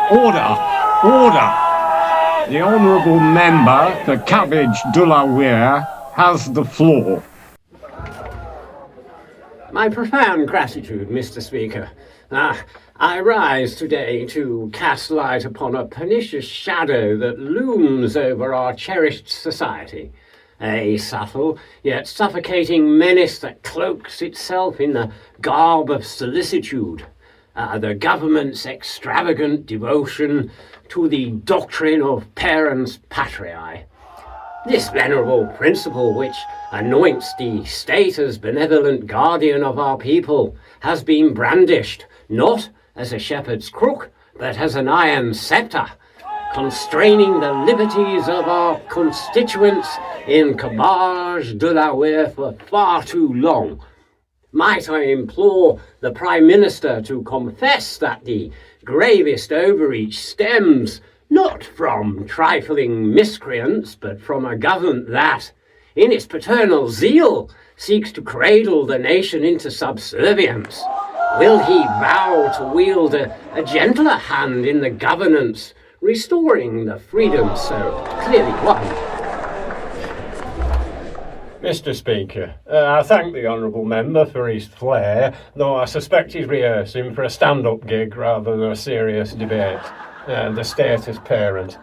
Order! Order! The Honourable Member for Cabbage de la Weir has the floor. My profound gratitude, Mr. Speaker. I rise today to cast light upon a pernicious shadow that looms over our cherished society. A subtle yet suffocating menace that cloaks itself in the garb of solicitude. The government's extravagant devotion to the doctrine of parens patriae. This venerable principle, which anoints the state as benevolent guardian of our people, has been brandished not as a shepherd's crook, but as an iron sceptre, constraining the liberties of our constituents in Cabbage de la Weir for far too long. Might I implore the Prime Minister to confess that the gravest overreach stems not from trifling miscreants, but from a government that, in its paternal zeal, seeks to cradle the nation into subservience? Will he vow to wield a gentler hand in the governance, restoring the freedoms so clearly won? Mr. Speaker, I thank the Honourable Member for his flair, though I suspect he's rehearsing for a stand-up gig rather than a serious debate. The state as parent.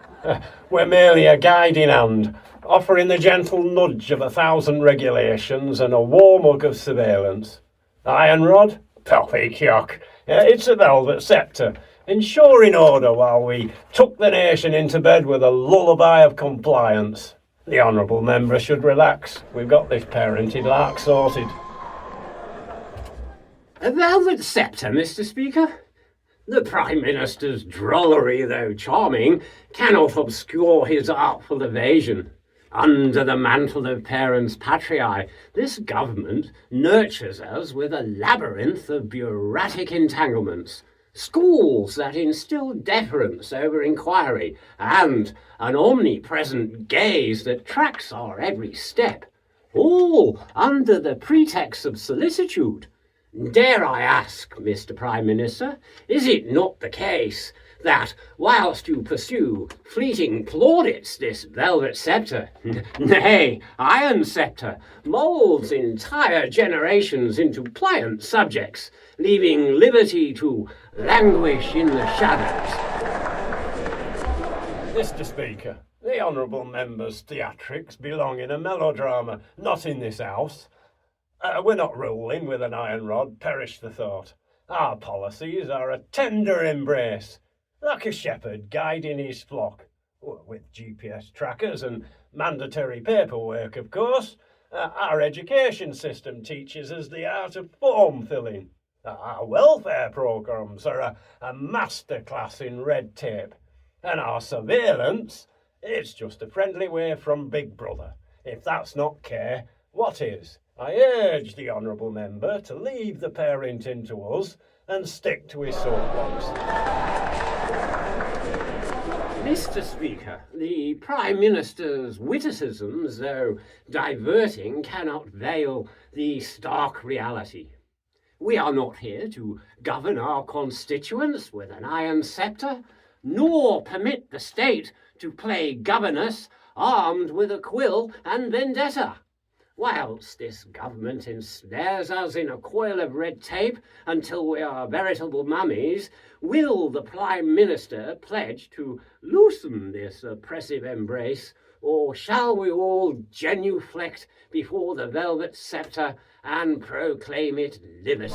We're merely a guiding hand, offering the gentle nudge of 1,000 regulations and a warm hug of surveillance. Iron rod? Poppycock. It's a velvet sceptre, ensuring order while we tuck the nation into bed with a lullaby of compliance. The Honourable Member should relax. We've got this parented lark sorted. A velvet sceptre, Mr. Speaker? The Prime Minister's drollery, though charming, cannot obscure his artful evasion. Under the mantle of parens patriae, this government nurtures us with a labyrinth of bureaucratic entanglements, schools that instill deference over inquiry, and an omnipresent gaze that tracks our every step, all under the pretext of solicitude. Dare I ask, Mr. Prime Minister, is it not the case that, whilst you pursue fleeting plaudits, this velvet sceptre, nay, iron sceptre, moulds entire generations into pliant subjects, leaving liberty to languish in the shadows? Mr. Speaker, the Honourable Member's theatrics belong in a melodrama, not in this House. We're not ruling with an iron rod, perish the thought. Our policies are a tender embrace, like a shepherd guiding his flock, with GPS trackers and mandatory paperwork, of course. Our education system teaches us the art of form filling. Our welfare programmes are a masterclass in red tape. And our surveillance, it's just a friendly wave from Big Brother. If that's not care, what is? I urge the Honourable Member to leave the parenting to us and stick to his soapbox. Mr. Speaker, the Prime Minister's witticisms, though diverting, cannot veil the stark reality. We are not here to govern our constituents with an iron sceptre, nor permit the state to play governess armed with a quill and vendetta. Whilst this government ensnares us in a coil of red tape until we are veritable mummies, will the Prime Minister pledge to loosen this oppressive embrace, or shall we all genuflect before the velvet sceptre and proclaim it liberty?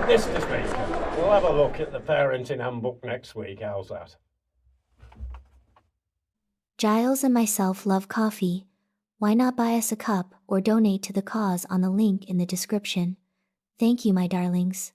Mr. Speaker, we'll have a look at the parenting handbook next week, how's that? Giles and myself love coffee. Why not buy us a cup or donate to the cause on the link in the description? Thank you, my darlings.